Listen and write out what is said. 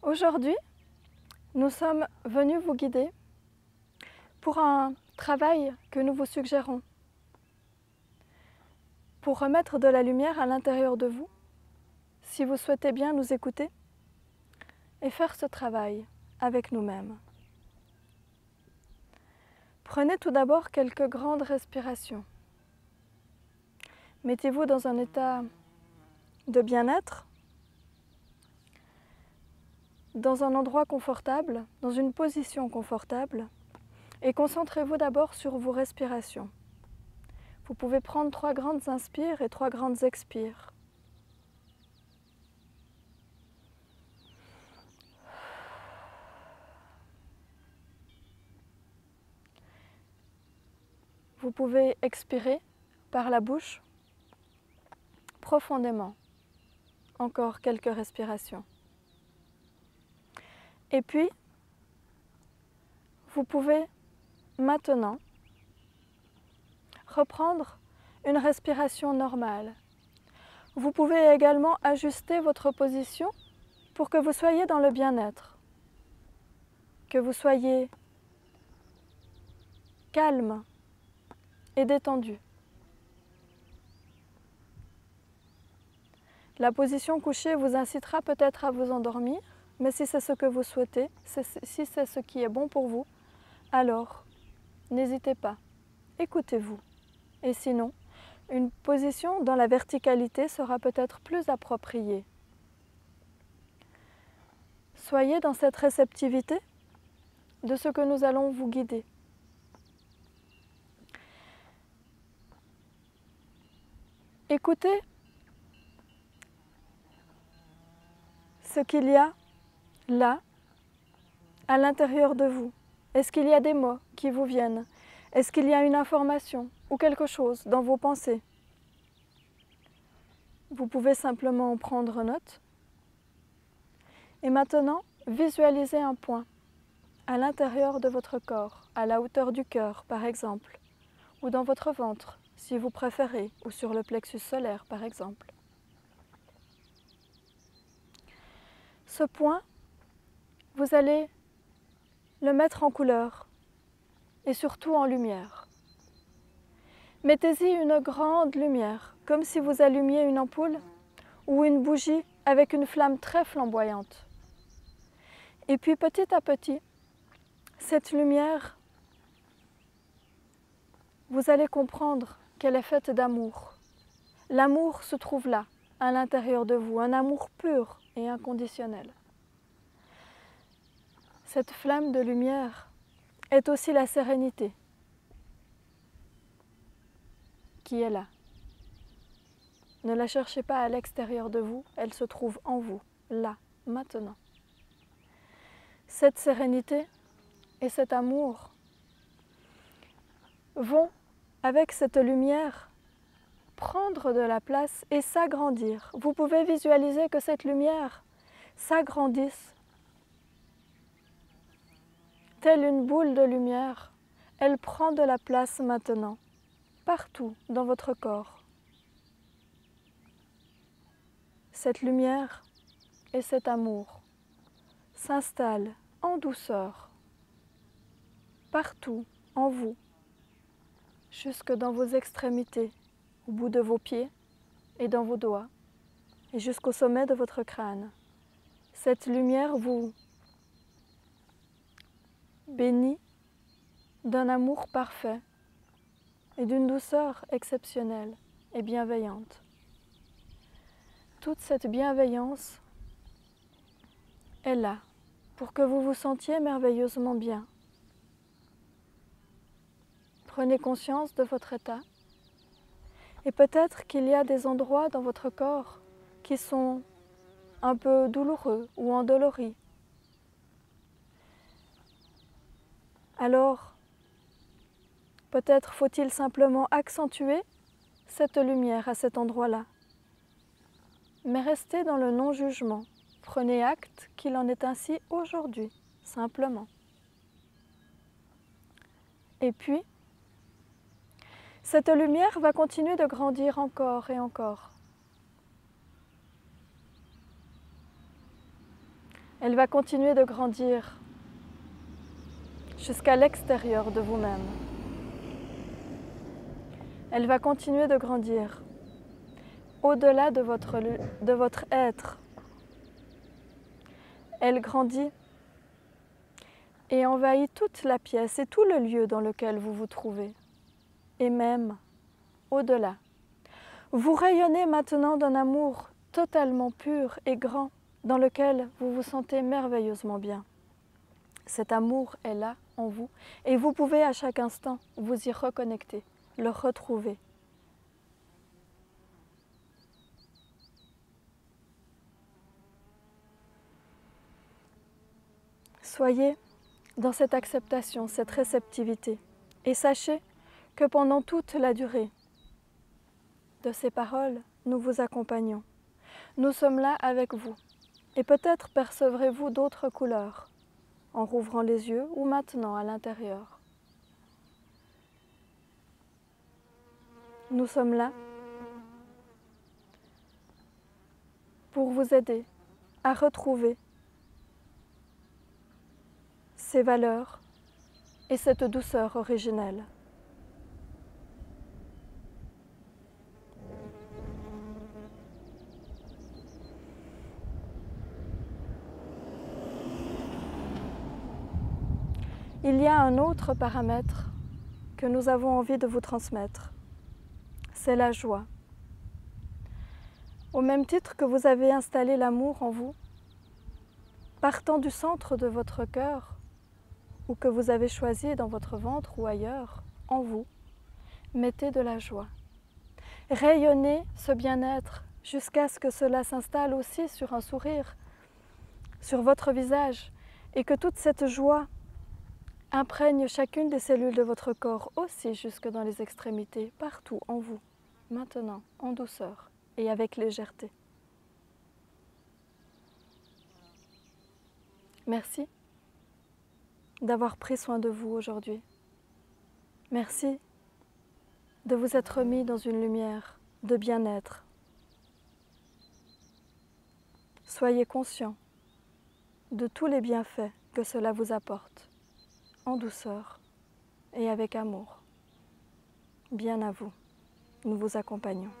Aujourd'hui, nous sommes venus vous guider pour un travail que nous vous suggérons, pour remettre de la lumière à l'intérieur de vous, si vous souhaitez bien nous écouter et faire ce travail avec nous-mêmes. Prenez tout d'abord quelques grandes respirations. Mettez-vous dans un état de bien-être, dans un endroit confortable, dans une position confortable, et concentrez-vous d'abord sur vos respirations. Vous pouvez prendre 3 grandes inspires et 3 grandes expires. Vous pouvez expirer par la bouche profondément. Encore quelques respirations. Et puis, vous pouvez maintenant reprendre une respiration normale. Vous pouvez également ajuster votre position pour que vous soyez dans le bien-être, que vous soyez calme et détendu. La position couchée vous incitera peut-être à vous endormir, mais si c'est ce que vous souhaitez, si c'est ce qui est bon pour vous, alors n'hésitez pas, écoutez-vous. Et sinon, une position dans la verticalité sera peut-être plus appropriée. Soyez dans cette réceptivité de ce que nous allons vous guider. Écoutez ce qu'il y a là, à l'intérieur de vous. Est-ce qu'il y a des mots qui vous viennent? Est-ce qu'il y a une information ou quelque chose dans vos pensées? Vous pouvez simplement en prendre note. Et maintenant, visualisez un point à l'intérieur de votre corps, à la hauteur du cœur par exemple, ou dans votre ventre si vous préférez, ou sur le plexus solaire par exemple. Ce point, vous allez le mettre en couleur et surtout en lumière. Mettez-y une grande lumière, comme si vous allumiez une ampoule ou une bougie avec une flamme très flamboyante. Et puis petit à petit, cette lumière, vous allez comprendre qu'elle est faite d'amour. L'amour se trouve là, à l'intérieur de vous, un amour pur et inconditionnel. Cette flamme de lumière est aussi la sérénité qui est là. Ne la cherchez pas à l'extérieur de vous, elle se trouve en vous, là, maintenant. Cette sérénité et cet amour vont, avec cette lumière, prendre de la place et s'agrandir. Vous pouvez visualiser que cette lumière s'agrandisse. Telle une boule de lumière, elle prend de la place maintenant, partout dans votre corps. Cette lumière et cet amour s'installent en douceur, partout en vous, jusque dans vos extrémités, au bout de vos pieds et dans vos doigts, et jusqu'au sommet de votre crâne. Cette lumière vous bénit d'un amour parfait et d'une douceur exceptionnelle et bienveillante. Toute cette bienveillance est là pour que vous vous sentiez merveilleusement bien. Prenez conscience de votre état et peut-être qu'il y a des endroits dans votre corps qui sont un peu douloureux ou endoloris. Alors, peut-être faut-il simplement accentuer cette lumière à cet endroit-là. Mais restez dans le non-jugement. Prenez acte qu'il en est ainsi aujourd'hui, simplement. Et puis, cette lumière va continuer de grandir encore et encore. Elle va continuer de grandir jusqu'à l'extérieur de vous-même. Elle va continuer de grandir au-delà de votre être. Elle grandit et envahit toute la pièce et tout le lieu dans lequel vous vous trouvez, et même au-delà. Vous rayonnez maintenant d'un amour totalement pur et grand, dans lequel vous vous sentez merveilleusement bien. Cet amour est là, en vous, et vous pouvez à chaque instant vous y reconnecter, le retrouver. Soyez dans cette acceptation, cette réceptivité, et sachez que pendant toute la durée de ces paroles, nous vous accompagnons. Nous sommes là avec vous, et peut-être percevrez-vous d'autres couleurs en rouvrant les yeux ou maintenant à l'intérieur. Nous sommes là pour vous aider à retrouver ces valeurs et cette douceur originelle. Il y a un autre paramètre que nous avons envie de vous transmettre, c'est la joie. Au même titre que vous avez installé l'amour en vous, partant du centre de votre cœur, ou que vous avez choisi dans votre ventre ou ailleurs, en vous, mettez de la joie. Rayonnez ce bien-être jusqu'à ce que cela s'installe aussi sur un sourire, sur votre visage, et que toute cette joie imprègne chacune des cellules de votre corps, aussi jusque dans les extrémités, partout en vous, maintenant, en douceur et avec légèreté. Merci d'avoir pris soin de vous aujourd'hui. Merci de vous être mis dans une lumière de bien-être. Soyez conscients de tous les bienfaits que cela vous apporte, en douceur et avec amour. Bien à vous, nous vous accompagnons.